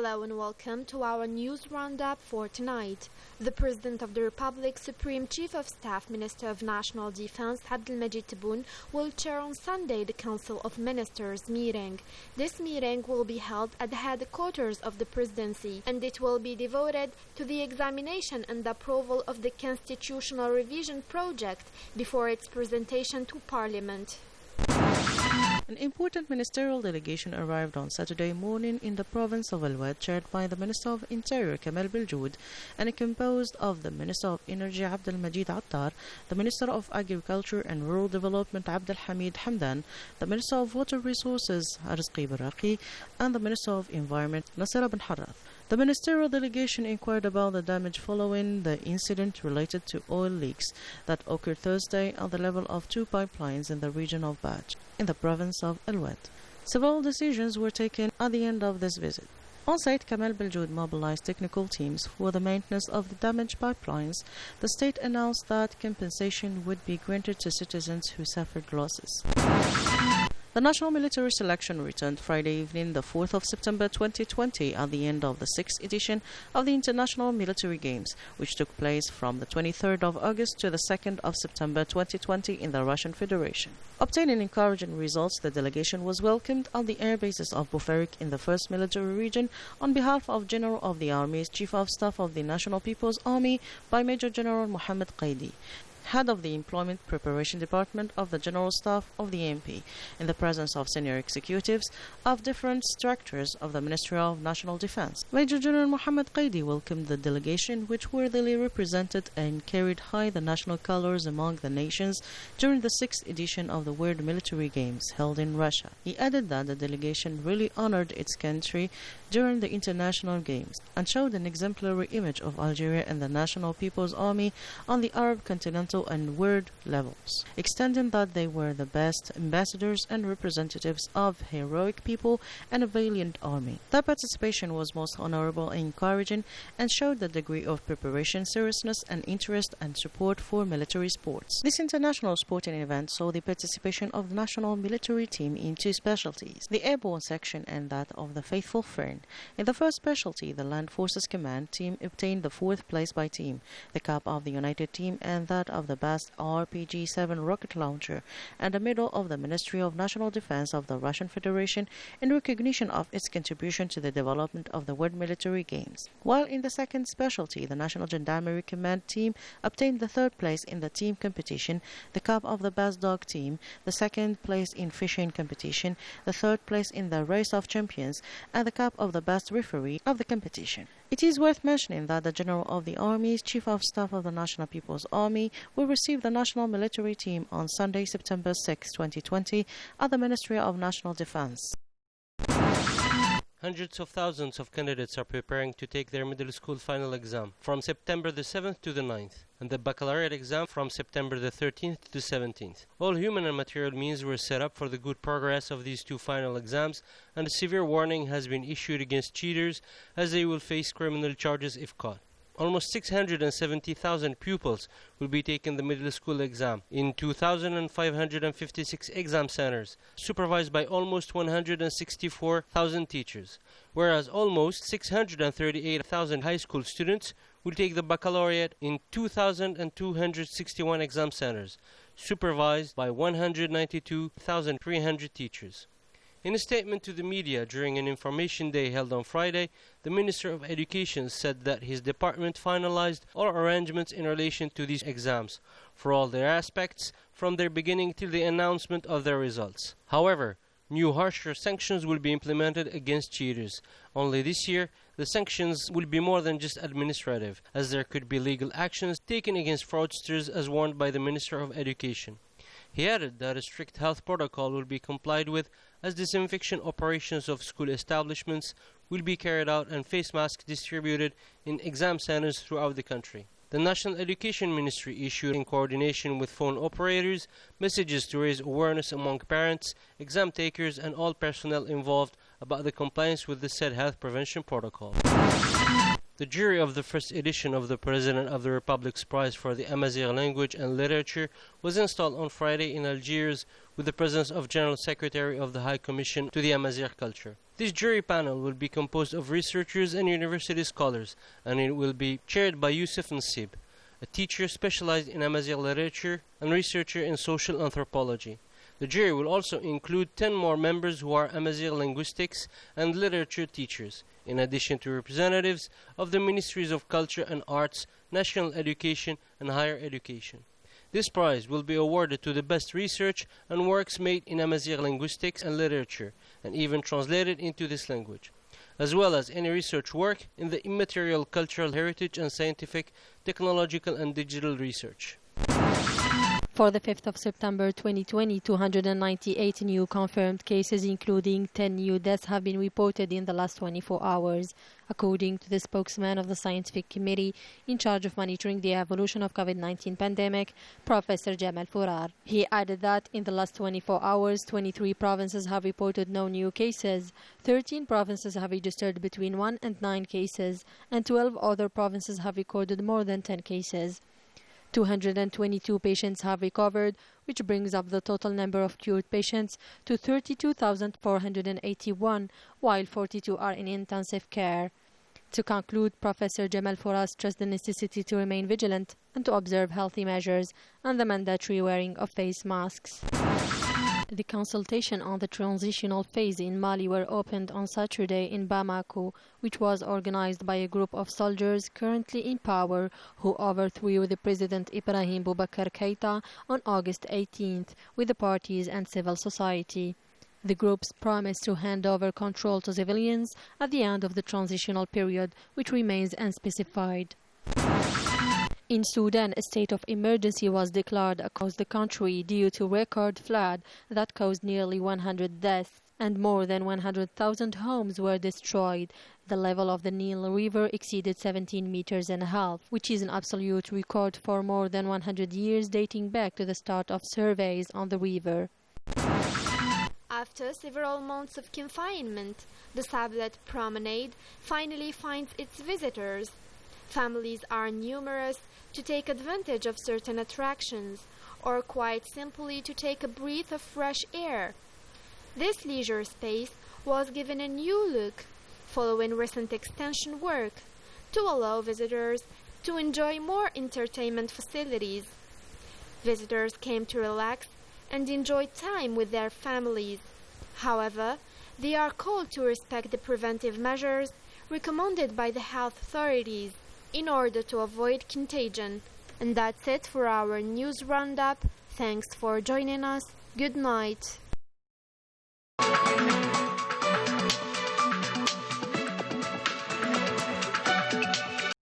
Hello and welcome to our news roundup for tonight. The President of the Republic, Supreme Chief of Staff, Minister of National Defense, Abdelmajid Tebboune, will chair on Sunday the Council of Ministers meeting. This meeting will be held at the headquarters of the Presidency, and it will be devoted to the examination and approval of the constitutional revision project before its presentation to Parliament. An important ministerial delegation arrived on Saturday morning in the province of Al-Wad, chaired by the Minister of Interior Kamal Beljoud, and composed of the Minister of Energy Abdelmajid Attar, the Minister of Agriculture and Rural Development Abdelhamid Hamdan, the Minister of Water Resources Rizqi Baraki, and the Minister of Environment Nasser bin Harrath. The ministerial delegation inquired about the damage following the incident related to oil leaks that occurred Thursday at the level of two pipelines in the region of Baj, in the province of Al-Wad. Several decisions were taken at the end of this visit. On site, Kamal Beljoud mobilized technical teams for the maintenance of the damaged pipelines. The state announced that compensation would be granted to citizens who suffered losses. The National Military Selection returned Friday evening, the 4th of September 2020, at the end of the 6th edition of the International Military Games, which took place from the 23rd of August to the 2nd of September 2020 in the Russian Federation. Obtaining encouraging results, the delegation was welcomed at the air bases of Bufarik in the 1st Military Region on behalf of General of the Army's Chief of Staff of the National People's Army by Major General Mohammed Qaidi, Head of the Employment Preparation Department of the General Staff of the MP, in the presence of senior executives of different structures of the Ministry of National Defense. Major General Mohammed Qaidi welcomed the delegation, which worthily represented and carried high the national colors among the nations during the 6th edition of the World Military Games held in Russia. He added that the delegation really honored its country during the international games and showed an exemplary image of Algeria and the National People's Army on the Arab continental and world levels, extending that they were the best ambassadors and representatives of heroic people and a valiant army. Their participation was most honorable and encouraging and showed the degree of preparation, seriousness and interest and support for military sports. This international sporting event saw the participation of the national military team in two specialties, the airborne section and that of the faithful friend. In the first specialty, the Land Forces Command team obtained the 4th place by team, the Cup of the United Team and that of the best RPG-7 rocket launcher, and a medal of the Ministry of National Defense of the Russian Federation in recognition of its contribution to the development of the World Military Games. While in the second specialty, the National Gendarmerie Command team obtained the 3rd place in the team competition, the Cup of the best dog team, the 2nd place in fishing competition, the 3rd place in the Race of Champions, and the Cup of the best referee of the competition. It is worth mentioning that the General of the Army's Chief of Staff of the National People's Army will receive the National Military Team on Sunday, September 6, 2020, at the Ministry of National Defense. Hundreds of thousands of candidates are preparing to take their middle school final exam from September the 7th to the 9th, and the baccalaureate exam from September the 13th to the 17th. All human and material means were set up for the good progress of these two final exams, and a severe warning has been issued against cheaters as they will face criminal charges if caught. Almost 670,000 pupils will be taking the middle school exam in 2,556 exam centers, supervised by almost 164,000 teachers, whereas almost 638,000 high school students will take the baccalaureate in 2,261 exam centers, supervised by 192,300 teachers. In a statement to the media during an information day held on Friday, the Minister of Education said that his department finalized all arrangements in relation to these exams, for all their aspects, from their beginning till the announcement of their results. However, new harsher sanctions will be implemented against cheaters. Only this year, the sanctions will be more than just administrative, as there could be legal actions taken against fraudsters as warned by the Minister of Education. He added that a strict health protocol will be complied with, as disinfection operations of school establishments will be carried out and face masks distributed in exam centers throughout the country. The National Education Ministry issued, in coordination with phone operators, messages to raise awareness among parents, exam takers and all personnel involved about the compliance with the said health prevention protocol. The jury of the first edition of the President of the Republic's Prize for the Amazigh Language and Literature was installed on Friday in Algiers with the presence of General Secretary of the High Commission to the Amazigh Culture. This jury panel will be composed of researchers and university scholars, and it will be chaired by Youssef Nassib, a teacher specialized in Amazigh literature and researcher in social anthropology. The jury will also include 10 more members who are Amazigh linguistics and literature teachers, in addition to representatives of the Ministries of Culture and Arts, National Education, and Higher Education. This prize will be awarded to the best research and works made in Amazigh linguistics and literature, and even translated into this language, as well as any research work in the immaterial cultural heritage and scientific, technological, and digital research. For the 5th of September 2020, 298 new confirmed cases, including 10 new deaths, have been reported in the last 24 hours, according to the spokesman of the Scientific Committee in charge of monitoring the evolution of COVID-19 pandemic, Professor Jamal Fourar. He added that in the last 24 hours, 23 provinces have reported no new cases, 13 provinces have registered between 1 and 9 cases, and 12 other provinces have recorded more than 10 cases. 222 patients have recovered, which brings up the total number of cured patients to 32,481, while 42 are in intensive care. To conclude, Professor Jamal Fourar stressed the necessity to remain vigilant and to observe healthy measures and the mandatory wearing of face masks. The consultation on the transitional phase in Mali were opened on Saturday in Bamako, which was organized by a group of soldiers currently in power who overthrew the President Ibrahim Boubacar Keïta on August 18th with the parties and civil society. The groups promised to hand over control to civilians at the end of the transitional period, which remains unspecified. In Sudan, a state of emergency was declared across the country due to record flood that caused nearly 100 deaths and more than 100,000 homes were destroyed. The level of the Nile River exceeded 17 meters and a half, which is an absolute record for more than 100 years, dating back to the start of surveys on the river. After several months of confinement, the Sablet Promenade finally finds its visitors. Families are numerous to take advantage of certain attractions, or quite simply to take a breath of fresh air. This leisure space was given a new look following recent extension work to allow visitors to enjoy more entertainment facilities. Visitors came to relax and enjoy time with their families. However, they are called to respect the preventive measures recommended by the health authorities in order to avoid contagion. And that's it for our news roundup. Thanks for joining us. Good night.